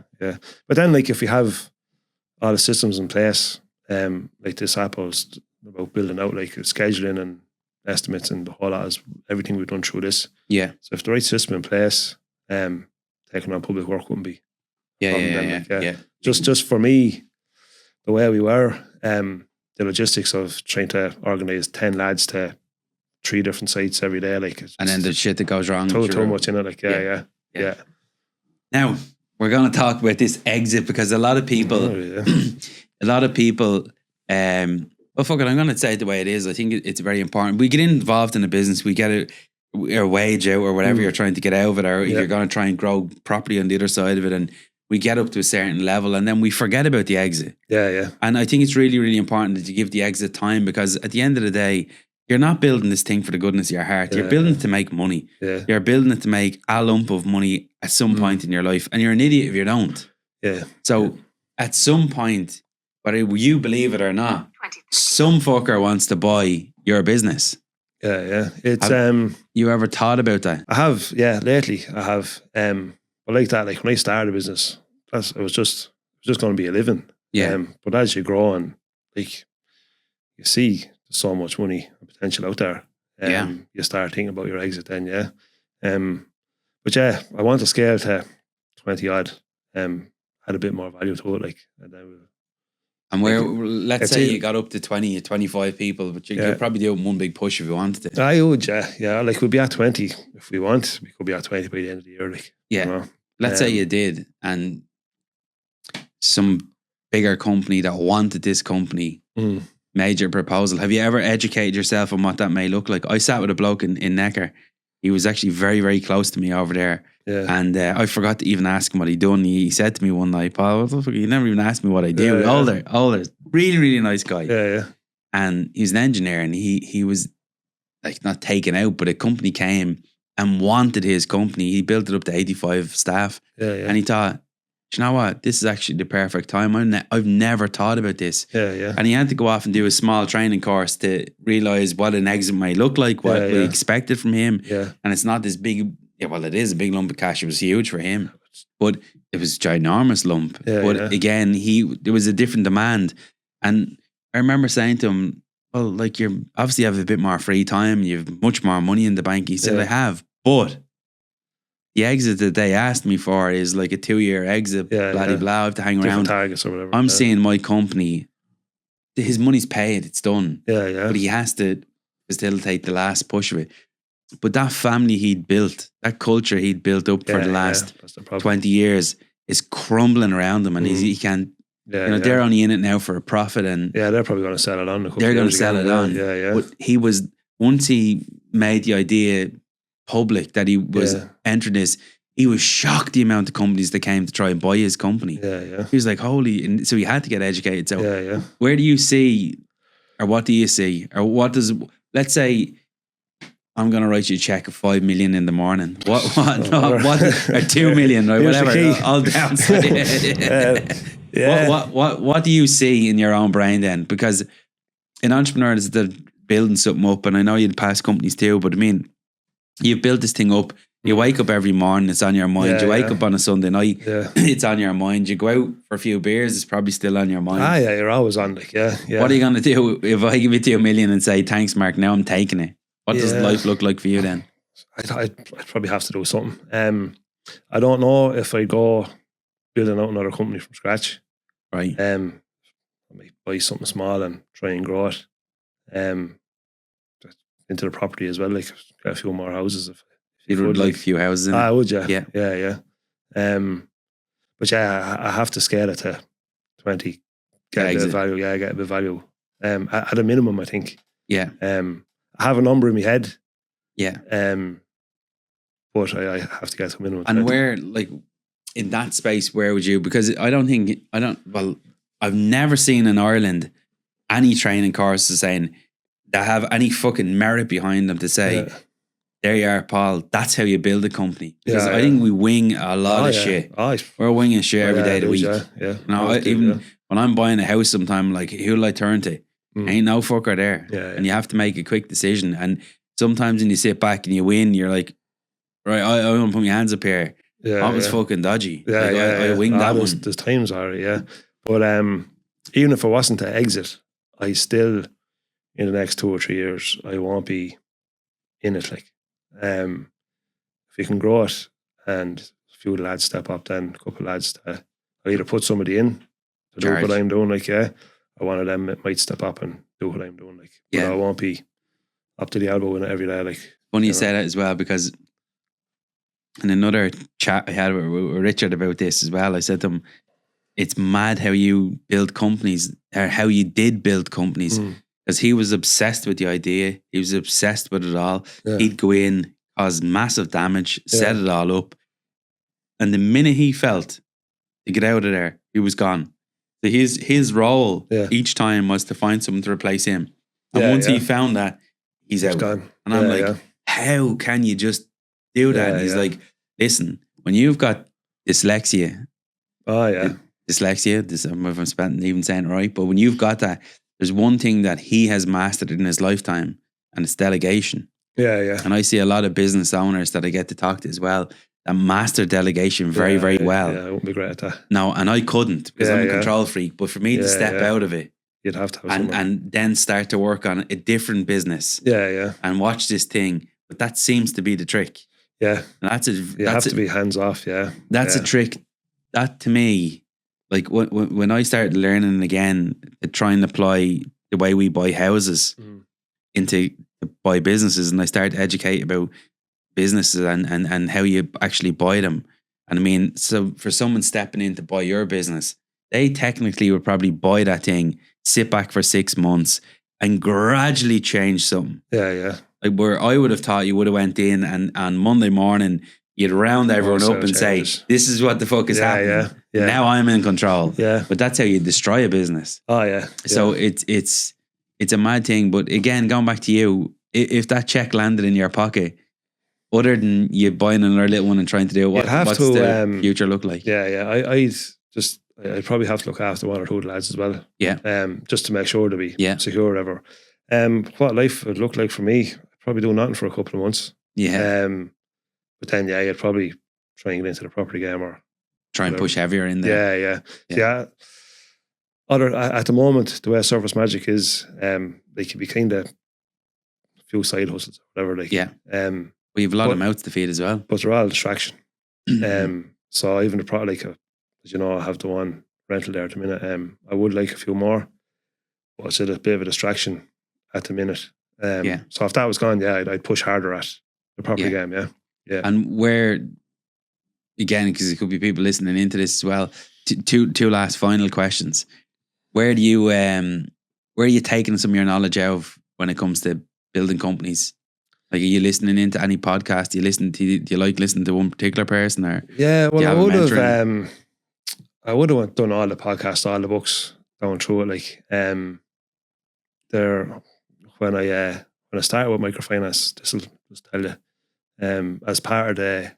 But then, like, if we have all the systems in place, like this app was about building out like scheduling and estimates and the whole lot is everything we've done through this. Yeah. So if the right system in place, taking on public work wouldn't be. Just for me, the way we were, the logistics of trying to organise 10 lads to 3 different sites every day, and then the shit that goes wrong. Too much in it, yeah. Now we're going to talk about this exit because a lot of people, well, fuck it, I'm going to say it the way it is. I think it's very important. We get involved in a business, we get our wage out or whatever you're trying to get out of it, or you're going to try and grow property on the other side of it, and we get up to a certain level and then we forget about the exit. And I think it's really, really important that you give the exit time, because at the end of the day, you're not building this thing for the goodness of your heart. You're building it to make money. You're building it to make a lump of money at some point in your life, and you're an idiot if you don't. So at some point, whether you believe it or not, some fucker wants to buy your business. It's you ever thought about that? I have, lately I have. but like that, like when I started a business, it was just going to be a living. Yeah. But as you grow and like you see there's so much money and potential out there, you start thinking about your exit then, yeah. But yeah, I want to scale to 20 odd, had a bit more value to it, like, and where, let's say you got up to 20 or 25 people, but you could probably do it in one big push if you wanted to. I would, yeah. Like we'd be at 20 if we want. We could be at 20 by the end of the year, like. Yeah. You know? Let's say you did, and some bigger company that wanted this company made your proposal. Have you ever educated yourself on what that may look like? I sat with a bloke in Necker. He was actually very, very close to me over there. Yeah. And I forgot to even ask him what he'd done. He said to me one night, Paul, what the fuck, you never even asked me what I do. Older, really, really nice guy. Yeah. And he's an engineer, and he was like not taken out, but a company came and wanted his company. He built it up to 85 staff. Yeah. And he thought, do you know what? This is actually the perfect time. I've never thought about this. Yeah. And he had to go off and do a small training course to realize what an exit might look like, what we expected from him. Yeah. And it's not this big, well, it is a big lump of cash. It was huge for him, but it was a ginormous lump. But again, there was a different demand. And I remember saying to him, well, like, you obviously have a bit more free time. You have much more money in the bank. He said, I have, but the exit that they asked me for is like a 2-year exit, blah, blah, I have to hang different around. Targets or whatever. I'm seeing my company, his money's paid, it's done. Yeah. But he has to still take the last push of it. But that family he'd built, that culture he'd built up for the last 20 years is crumbling around him, and he can't, they're only in it now for a profit. And they're probably going to sell it on. They're going to sell it on. Yeah. But once he made the idea public that he was entering this, he was shocked the amount of companies that came to try and buy his company. Yeah. He was like, holy, and so he had to get educated. So where do you see, or what do you see, or what does, let's say I'm going to write you a check of 5 million in the morning. What or 2 million, or whatever, all downside. What do you see in your own brain then? Because in entrepreneurs, they're building something up, and I know you'd pass companies too, but I mean, you've built this thing up. You wake up every morning, it's on your mind. You wake up on a Sunday night, it's on your mind. You go out for a few beers, it's probably still on your mind. You're always on, like, What are you going to do if I give you 2 million and say, thanks, Mark, now I'm taking it? What does life look like for you then? I'd probably have to do something. I don't know if I go building out another company from scratch. Right. I might buy something small and try and grow it. Into the property as well, like get a few more houses. If you would like a few houses in it. I would, yeah. But I have to scale it to 20. Get a bit of value. Yeah, get a bit of value. At a minimum, I think. Yeah. I have a number in my head. Yeah. But I have to get to a minimum. And 20. Where, like, in that space, where would you? Because I've never seen in Ireland any training courses saying that have any fucking merit behind them to say, there you are, Paul, that's how you build a company. Because I think we wing a lot of shit. We're winging shit every day of the week. When I'm buying a house sometime, I'm like, who will I turn to? Ain't no fucker there. And you have to make a quick decision. And sometimes when you sit back and you win, you're like, right, I want to put my hands up here. That was fucking dodgy. I winged that one. There's times but even if I wasn't to exit, I still, in the next 2 or 3 years, I won't be in it. Like, if you can grow it and a few lads step up, then a couple of lads to either put somebody in to do what I'm doing, like, one of them might step up and do what I'm doing, like, but I won't be up to the elbow in it every day, like. Funny you say that as well, because in another chat I had with Richard about this as well, I said to him, it's mad how you build companies, or how you did build companies, because he was obsessed with the idea. He was obsessed with it all. He'd go in, cause massive damage, set it all up. And the minute he felt to get out of there, he was gone. So his role each time was to find someone to replace him. And once he found that, he's out. Gone. And I'm like, how can you just do that? And he's like, listen, when you've got dyslexia, dyslexia, I don't know if I'm even saying it right, but when you've got that, there's one thing that he has mastered in his lifetime, and it's delegation. And I see a lot of business owners that I get to talk to as well. that master delegation very, very well. Yeah, I wouldn't be great at that. No, and I couldn't because I'm a control freak. But for me to step out of it, you'd have to have and then start to work on a different business. Yeah. And watch this thing. But that seems to be the trick. Yeah. And you have to be hands off, yeah. That's a trick. That to me, like when I started learning again to try and apply the way we buy houses into buy businesses, and I started to educate about businesses and how you actually buy them. And I mean, so for someone stepping in to buy your business, they technically would probably buy that thing, sit back for 6 months and gradually change something. Yeah. Like where I would have thought you would have went in and on Monday morning, you'd round everyone up and say, this is what the fuck is happening. Yeah. Now I'm in control. Yeah. But that's how you destroy a business. Oh, yeah. So it's a mad thing. But again, going back to you, if that check landed in your pocket, other than you buying another little one and trying to do it, what's the future look like? Yeah. I'd probably have to look after one or two lads as well. Yeah. Just to make sure to be secure or whatever. What life would look like for me, I'd probably do nothing for a couple of months. Yeah. But then, I'd probably try and get into the property game or try and push heavier in there. Yeah. At the moment, the way Surface Magic is, they can be kind of a few side hustles or whatever. Well, you have a lot of mouths to feed as well. But they're all a distraction. So even the product, as you know, I have the one rental there at the minute. I would like a few more, but it's a bit of a distraction at the minute. So if that was gone, I'd push harder at the property game. Yeah. And where, again, because there could be people listening into this as well. Two last final questions. Where are you taking some of your knowledge out of when it comes to building companies? Like, are you listening into any podcast? Do you like listening to one particular person, or? Yeah, well, I would have done all the podcasts, all the books, going through it. Like, when I started with microfinance, this will just tell you, as part of the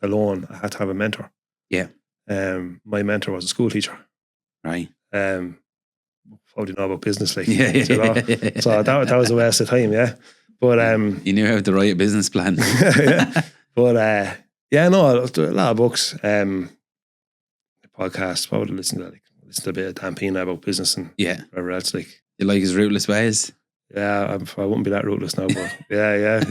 loan, I had to have a mentor. Yeah. My mentor was a school teacher. Right. Probably know about business, like. Yeah. So that was a waste of time, yeah. But you knew how to write a business plan. Yeah. But a lot of books, podcasts. What would I listen to? Like, listen to a bit of Dan Pena about business and whatever else. Like, you like his rootless ways? Yeah, I wouldn't be that rootless now, but yeah.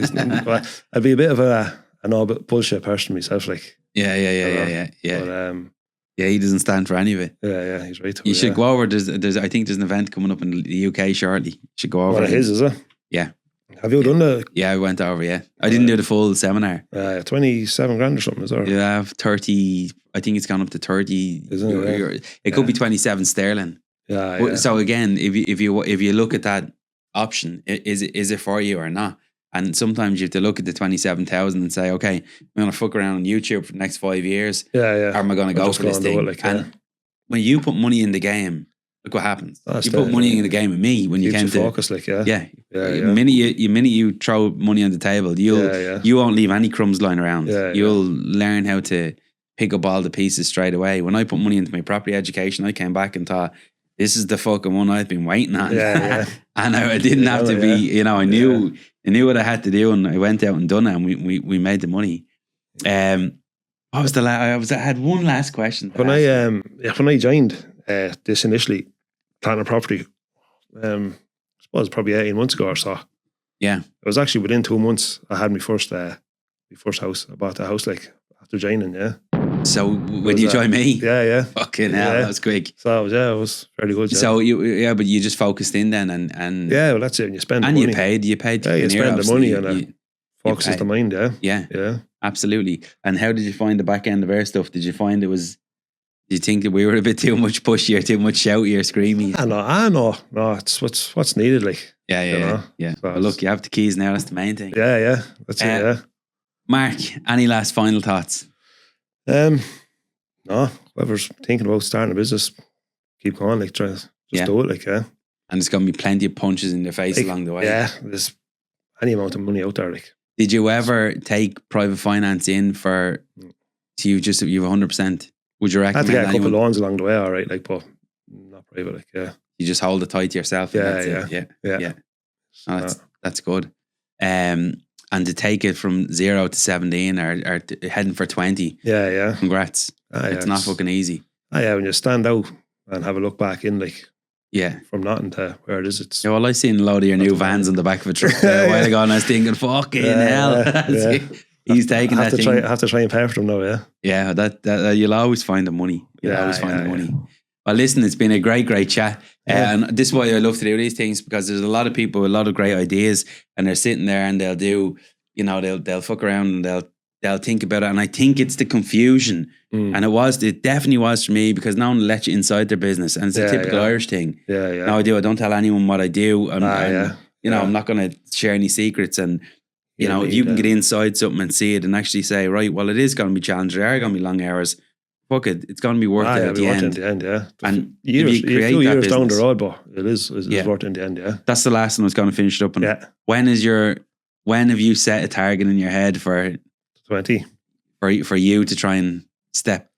I'd be a bit of a bullshit person myself, like. Yeah. But, he doesn't stand for any of it. Yeah, he's right. You should go over. There's I think there's an event coming up in the UK shortly. You should go over. One of his, is it? Yeah. Have you done the? Yeah, I went over. Yeah, I didn't do the full seminar. 27 grand or something, is there? Yeah, 30. I think it's gone up to 30. Isn't it? It could be 27 sterling. Yeah. So again, if you look at that option, is it for you or not? And sometimes you have to look at the 27,000 and say, okay, I'm going to fuck around on YouTube for the next 5 years. Yeah. Or am I going to go for this thing? And when you put money in the game, look what happens. You put money in the game with me when you came to focus, like. The minute you throw money on the table, you won't leave any crumbs lying around. You'll learn how to pick up all the pieces straight away. When I put money into my property education, I came back and thought, this is the fucking one I've been waiting on. And I didn't have to be, I knew what I had to do, and I went out and done it, and we made the money. What was I had one last question. When I joined this initially, planning property, I suppose probably 18 months ago or so. Yeah. It was actually within 2 months I had my first house. I bought the house like after joining, So when you join me? Yeah. Fucking hell, that was quick. So it was fairly good. Yeah. So but you just focused in then and yeah, well that's it. And you spend and the you money. paid. You spend the money and it focuses the mind. Yeah, absolutely. And how did you find the back end of our stuff? Did you find did you think that we were a bit too much pushy or too much shouty or screamy? I know. No, it's what's needed, like. Yeah. So well, look, you have the keys now. That's the main thing. Yeah. That's it. Yeah. Mark, any last final thoughts? No, whoever's thinking about starting a business, keep going, like, try just do it, like, And there's going to be plenty of punches in their face along the way. Yeah, there's any amount of money out there, like. Did you ever take private finance in for, so you've 100%? Would you recommend? I had to get a couple of loans along the way, all right, like, but not private, like, yeah. You just hold it tight to yourself. Yeah. No, that's good. And to take it from 0 to 17 or heading for 20. Yeah. Congrats. It's not fucking easy. Yeah, when you stand out and have a look back in, like, yeah, from nothing to where it is, it's... Yeah, well, I seen a load of your new vans on the back of a truck there a while ago, and I was thinking, fucking hell. He's taking that thing. I have to try and pay for them now, yeah. Yeah, that you'll always find the money. You'll always find the money. Well, listen, it's been a great chat. And this is why I love to do these things, because there's a lot of people with a lot of great ideas, and they're sitting there and they'll do, you know, they'll fuck around and they'll think about it. And I think it's the confusion. And it definitely was for me, because no one let you inside their business. And it's a typical Irish thing. Yeah. No, I don't tell anyone what I do. And you know, I'm not going to share any secrets. And, you know, if you can get inside something and see it and actually say, right, well, it is going to be challenging. There are going to be long hours. Fuck it, it's going to be worth it at the end. Yeah. And a few years down the road, but it is worth it in the end, yeah. That's the last one I was going to finish it up on. When have you set a target in your head for 20? For you to try and step?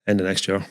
End of next year.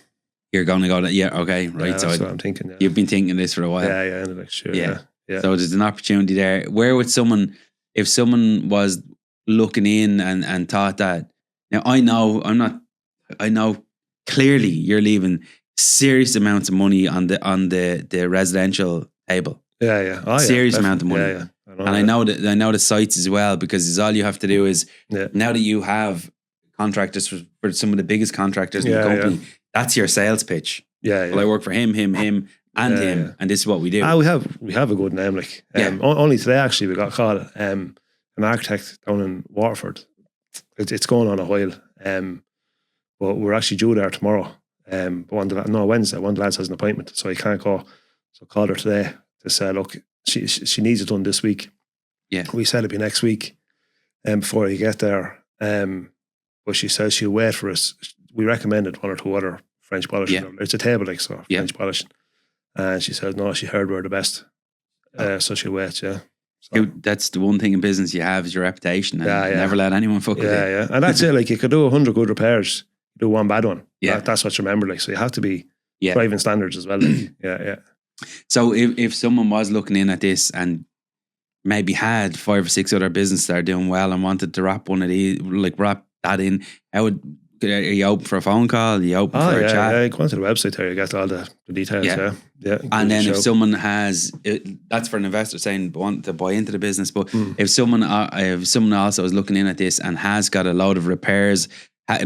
You're going to go, okay, right. Yeah, so that's what I'm thinking, yeah. You've been thinking this for a while. Yeah, end of next year, yeah. So there's an opportunity there. Where would someone, if someone was looking in and thought that, now I know clearly you're leaving serious amounts of money on the residential table. Serious amount of money. Yeah. I know the sites as well, because all you have to do is now that you have contractors for some of the biggest contractors in the company, that's your sales pitch. Well, I work for him, and him, and this is what we do. We have a good name, like. Only today actually we got called an architect down in Waterford. It's going on a while. But we're actually due there tomorrow. Wednesday. One of the lads has an appointment, so he can't go. So I called her today to say, look, she needs it done this week. Yeah. We said it'd be next week before you get there. But she says she'll wait for us. We recommended one or two other French polishers. It's a table, like, so French polishing. And she said, no, she heard we're the best. So she'll wait, yeah. So. That's the one thing in business you have, is your reputation. And never let anyone fuck with it. Yeah. And that's it. Like, you could do 100 good repairs, do one bad one. That's what you remember. Like, so you have to be driving standards as well. Like. So if someone was looking in at this and maybe had 5 or 6 other businesses that are doing well and wanted to wrap one of these, like wrap that in, are you open for a phone call? Are you open for a chat? Yeah, go onto the website there, you get all the details. Yeah. And then if someone has, that's for an investor saying want to buy into the business, but if someone also is looking in at this and has got a load of repairs,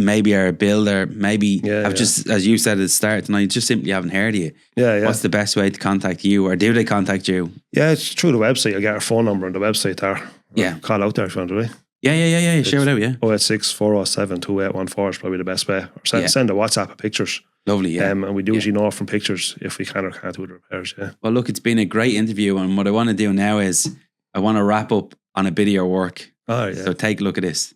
maybe are a builder, maybe have just, as you said at the start tonight, just simply haven't heard of you. What's the best way to contact you, or do they contact you? Yeah, it's through the website. You'll get our phone number on the website there. Call out there if you want to, right? Yeah. Share it out, 086 407 2814 is probably the best way. Or send a WhatsApp of pictures. Lovely, and we usually know from pictures if we can or can't do the repairs, Well, look, it's been a great interview, and what I want to do now is I want to wrap up on a bit of your work. So take a look at this.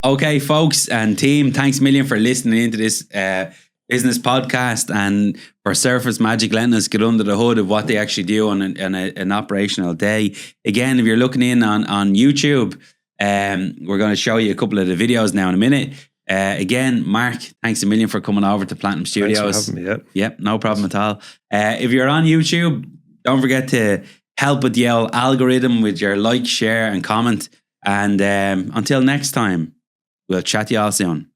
Okay, folks and team, thanks a million for listening into this business podcast, and for Surface Magic, letting us get under the hood of what they actually do on an operational day. Again, if you're looking in on YouTube, we're going to show you a couple of the videos now in a minute. Again, Mark, thanks a million for coming over to Platinum Studios. Thanks for having me. Yep, no problem at all. If you're on YouTube, don't forget to help with the old algorithm with your like, share, and comment. And until next time, we'll chat to you all soon.